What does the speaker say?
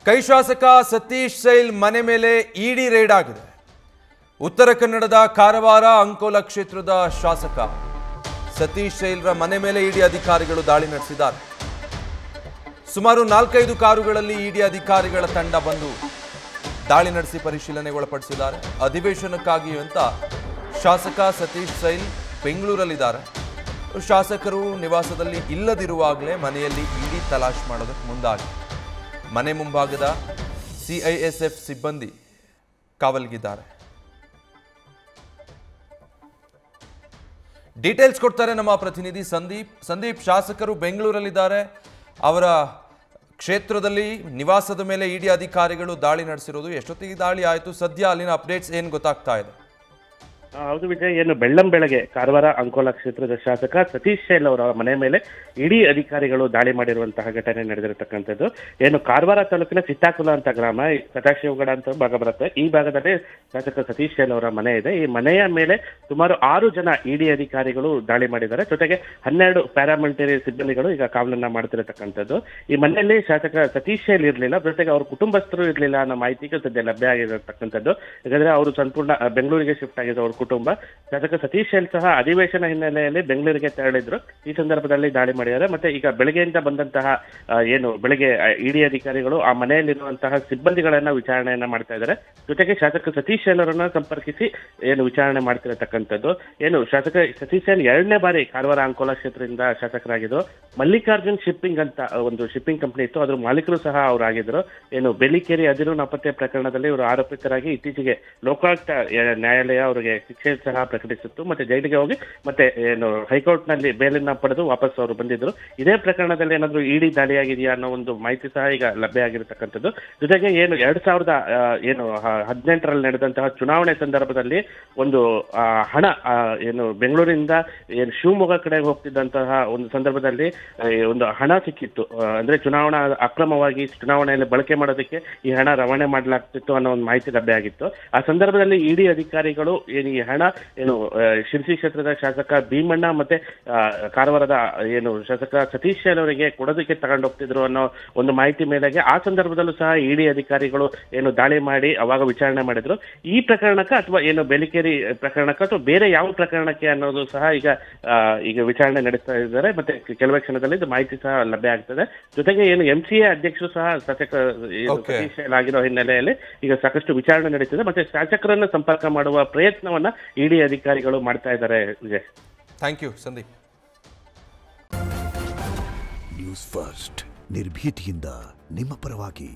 ಕೈ ಶಾಸಕ ಸತೀಶ್ ಸೈಲ್ ಮನೆ ಮೇಲೆ ಇಡಿ ರೇಡ್ ಆಗಿದೆ. ಉತ್ತರ ಕನ್ನಡದ ಕಾರವಾರ ಅಂಕೋಲ ಕ್ಷೇತ್ರದ ಶಾಸಕ ಸತೀಶ್ ಸೈಲ್ರ ಮನೆ ಮೇಲೆ ಇಡಿ ಅಧಿಕಾರಿಗಳು ದಾಳಿ ನಡೆಸಿದ್ದಾರೆ. ಸುಮಾರು 4-5 ಕಾರುಗಳಲ್ಲಿ ಇಡಿ ಅಧಿಕಾರಿಗಳ ತಂಡ ಬಂದು ದಾಳಿ ನಡೆಸಿ ಪರಿಶೀಲನೆಗೆ ಒಳಪಡಿಸಿದ್ದಾರೆ. ಅಧಿವೇಶನಕ್ಕಾಗಿ ಅಂತ ಶಾಸಕ ಸತೀಶ್ ಸೈಲ್ ಬೆಂಗಳೂರಲ್ಲಿದ್ದಾರೆ. ಶಾಸಕರು ನಿವಾಸದಲ್ಲಿ ಇಲ್ಲದಿರುವಾಗಲೇ ಮನೆಯಲ್ಲಿ ಇಡಿ ತಲಾಶ್ ಮಾಡೋದಕ್ಕೆ ಮುಂದಾಗಿದೆ. ಮನೆ ಮುಂಭಾಗದ ಸಿಐಎಸ್ಎಫ್ ಸಿಬ್ಬಂದಿ ಕಾವಲ್ಗಿದ್ದಾರೆ. ಡೀಟೇಲ್ಸ್ ಕೊಡ್ತಾರೆ ನಮ್ಮ ಪ್ರತಿನಿಧಿ ಸಂದೀಪ್. ಶಾಸಕರು ಬೆಂಗಳೂರಲ್ಲಿದ್ದಾರೆ. ಅವರ ಕ್ಷೇತ್ರದಲ್ಲಿ ನಿವಾಸದ ಮೇಲೆ ಇಡಿ ಅಧಿಕಾರಿಗಳು ದಾಳಿ ನಡೆಸಿರೋದು. ಎಷ್ಟೊತ್ತಿಗೆ ದಾಳಿ ಆಯಿತು? ಸದ್ಯ ಅಲ್ಲಿನ ಅಪ್ಡೇಟ್ಸ್ ಏನು ಗೊತ್ತಾಗ್ತಾ ಇದೆ? ಹೌದು ವಿಜಯ್, ಏನು ಬೆಳ್ಳಂಬೆಳಗ್ಗೆ ಕಾರವಾರ ಅಂಕೋಲ ಕ್ಷೇತ್ರದ ಶಾಸಕ ಸತೀಶ್ ಸೈಲ್ ಅವರ ಮನೆ ಮೇಲೆ ಇಡಿ ಅಧಿಕಾರಿಗಳು ದಾಳಿ ಮಾಡಿರುವಂತಹ ಘಟನೆ ನಡೆದಿರತಕ್ಕಂಥದ್ದು. ಏನು ಕಾರವಾರ ತಾಲೂಕಿನ ಚಿತ್ತಾಕುಲ ಅಂತ ಗ್ರಾಮ, ಸದಾಶಿವಗಡ ಅಂತ ಭಾಗ ಬರುತ್ತೆ. ಈ ಭಾಗದಲ್ಲಿ ಶಾಸಕ ಸತೀಶ್ ಸೈಲ್ ಅವರ ಮನೆ ಇದೆ. ಈ ಮನೆಯ ಮೇಲೆ ಸುಮಾರು 6 ಜನ ಇಡಿ ಅಧಿಕಾರಿಗಳು ದಾಳಿ ಮಾಡಿದ್ದಾರೆ. ಜೊತೆಗೆ 12 ಪ್ಯಾರಾಮಿಲಿಟರಿ ಸಿಬ್ಬಂದಿಗಳು ಈಗ ಕಾವಲನ್ನ ಮಾಡ್ತಿರತಕ್ಕಂಥದ್ದು. ಈ ಮನೆಯಲ್ಲಿ ಶಾಸಕ ಸತೀಶ್ ಸೈಲ್ ಇರಲಿಲ್ಲ, ಜೊತೆಗೆ ಅವ್ರ ಕುಟುಂಬಸ್ಥರು ಇರಲಿಲ್ಲ ಅನ್ನೋ ಮಾಹಿತಿಗೆ ಸದ್ಯ ಲಭ್ಯ ಆಗಿರತಕ್ಕಂಥದ್ದು. ಯಾಕಂದ್ರೆ ಅವರು ಸಂಪೂರ್ಣ ಬೆಂಗಳೂರಿಗೆ ಶಿಫ್ಟ್ ಆಗಿದ್ರು ಅವ್ರ ಕುಟುಂಬ. ಶಾಸಕ ಸತೀಶ್ ಸೈಲ್ ಸಹ ಅಧಿವೇಶನ ಹಿನ್ನೆಲೆಯಲ್ಲಿ ಬೆಂಗಳೂರಿಗೆ ತೆರಳಿದ್ರು. ಈ ಸಂದರ್ಭದಲ್ಲಿ ದಾಳಿ ಮಾಡಿದ್ದಾರೆ. ಮತ್ತೆ ಈಗ ಬೆಳಗ್ಗೆಯಿಂದ ಬಂದಂತಹ ಬೆಳಗ್ಗೆ ಇಡಿ ಅಧಿಕಾರಿಗಳು ಆ ಮನೆಯಲ್ಲಿರುವಂತಹ ಸಿಬ್ಬಂದಿಗಳನ್ನ ವಿಚಾರಣೆಯನ್ನ ಮಾಡ್ತಾ ಇದ್ದಾರೆ. ಜೊತೆಗೆ ಶಾಸಕ ಸತೀಶ್ ಸೈಲ್ ಅವರನ್ನ ಸಂಪರ್ಕಿಸಿ ವಿಚಾರಣೆ ಮಾಡ್ತಿರತಕ್ಕಂಥದ್ದು. ಶಾಸಕ ಸತೀಶ್ ಸೈಲ್ 2ನೇ ಬಾರಿ ಕಾರವಾರ ಅಂಕೋಲ ಕ್ಷೇತ್ರದಿಂದ ಶಾಸಕರಾಗಿದ್ದು. ಮಲ್ಲಿಕಾರ್ಜುನ್ ಶಿಪ್ಪಿಂಗ್ ಅಂತ ಒಂದು ಶಿಪ್ಪಿಂಗ್ ಕಂಪನಿ ಇತ್ತು, ಅದ್ರ ಮಾಲೀಕರು ಸಹ ಅವರಾಗಿದ್ರು. ಬೇಲಿಕೇರಿ ಅದಿರು ನಾಪತ್ತೆ ಪ್ರಕರಣದಲ್ಲಿ ಇವರು ಆರೋಪಿತರಾಗಿ ಇತ್ತೀಚೆಗೆ ಲೋಕಾಯುಕ್ತ ನ್ಯಾಯಾಲಯ ಅವರಿಗೆ ಶಿಕ್ಷೆ ಸಹ ಪ್ರಕಟಿಸಿತ್ತು. ಮತ್ತೆ ಜೈಲಿಗೆ ಹೋಗಿ ಮತ್ತೆ ಹೈಕೋರ್ಟ್ ನಲ್ಲಿ ಬೇಲನ್ನ ಪಡೆದು ವಾಪಸ್ ಅವರು ಬಂದಿದ್ರು. ಇದೇ ಪ್ರಕರಣದಲ್ಲಿ ಏನಾದ್ರು ಇಡಿ ದಾಳಿಯಾಗಿದೆಯಾ ಅನ್ನೋ ಒಂದು ಮಾಹಿತಿ ಸಹ ಈಗ ಲಭ್ಯ ಆಗಿರತಕ್ಕಂಥದ್ದು. ಜೊತೆಗೆ 2018ರಲ್ಲಿ ನಡೆದಂತಹ ಚುನಾವಣೆ ಸಂದರ್ಭದಲ್ಲಿ ಒಂದು ಹಣ ಬೆಂಗಳೂರಿನಿಂದ ಶಿವಮೊಗ್ಗ ಕಡೆಗೆ ಹೋಗ್ತಿದ್ದಂತಹ ಒಂದು ಸಂದರ್ಭದಲ್ಲಿ ಒಂದು ಹಣ ಸಿಕ್ಕಿತ್ತು. ಅಂದ್ರೆ ಚುನಾವಣಾ ಅಕ್ರಮವಾಗಿ ಚುನಾವಣೆಯಲ್ಲಿ ಬಳಕೆ ಮಾಡೋದಕ್ಕೆ ಈ ಹಣ ರವಾನೆ ಮಾಡಲಾಗ್ತಿತ್ತು ಅನ್ನೋ ಒಂದು ಮಾಹಿತಿ ಲಭ್ಯ ಆಗಿತ್ತು. ಆ ಸಂದರ್ಭದಲ್ಲಿ ಇಡಿ ಅಧಿಕಾರಿಗಳು ಈ ಹಣ ಶಿರ್ಸಿ ಕ್ಷೇತ್ರದ ಶಾಸಕ ಭೀಮಣ್ಣ ಮತ್ತೆ ಕಾರವಾರದ ಶಾಸಕ ಸತೀಶ್ ಸೈಲ್ ಅವರಿಗೆ ಕೊಡೋದಕ್ಕೆ ತಗೊಂಡು ಹೋಗ್ತಿದ್ರು ಅನ್ನೋ ಒಂದು ಮಾಹಿತಿ ಮೇಲೆಗೆ ಆ ಸಂದರ್ಭದಲ್ಲೂ ಸಹ ಇಡಿ ಅಧಿಕಾರಿಗಳು ದಾಳಿ ಮಾಡಿ ಅವಾಗ ವಿಚಾರಣೆ ಮಾಡಿದ್ರು. ಈ ಪ್ರಕರಣಕ್ಕೆ ಅಥವಾ ಬೇಲಿಕೇರಿ ಪ್ರಕರಣಕ್ಕೆ ಅಥವಾ ಬೇರೆ ಯಾವ ಪ್ರಕರಣಕ್ಕೆ ಅನ್ನೋದು ಸಹ ಈಗ ವಿಚಾರಣೆ ನಡೆಸ್ತಾ ಇದ್ದಾರೆ. ಮತ್ತೆ ಕೆಲವೇ ಕ್ಷಣದಲ್ಲಿ ಇದು ಮಾಹಿತಿ ಸಹ ಲಭ್ಯ ಆಗ್ತದೆ. ಜೊತೆಗೆ MCA ಅಧ್ಯಕ್ಷರು ಸಹ ಶಾಸಕ ಸತೀಶ್ ಸೈಲ್ ಆಗಿರೋ ಹಿನ್ನೆಲೆಯಲ್ಲಿ ಈಗ ಸಾಕಷ್ಟು ವಿಚಾರಣೆ ನಡೀತಿದೆ. ಮತ್ತೆ ಶಾಸಕರನ್ನ ಸಂಪರ್ಕ ಮಾಡುವ ಪ್ರಯತ್ನವನ್ನ ಇಡಿ ಅಧಿಕಾರಿಗಳು ಮಾಡ್ತಾ ಇದ್ದಾರೆ. Vijay, thank you Sandeep. News first ನಿರ್ಭೀತಿಯಿಂದ ನಿಮ್ಮ ಪರವಾಗಿ.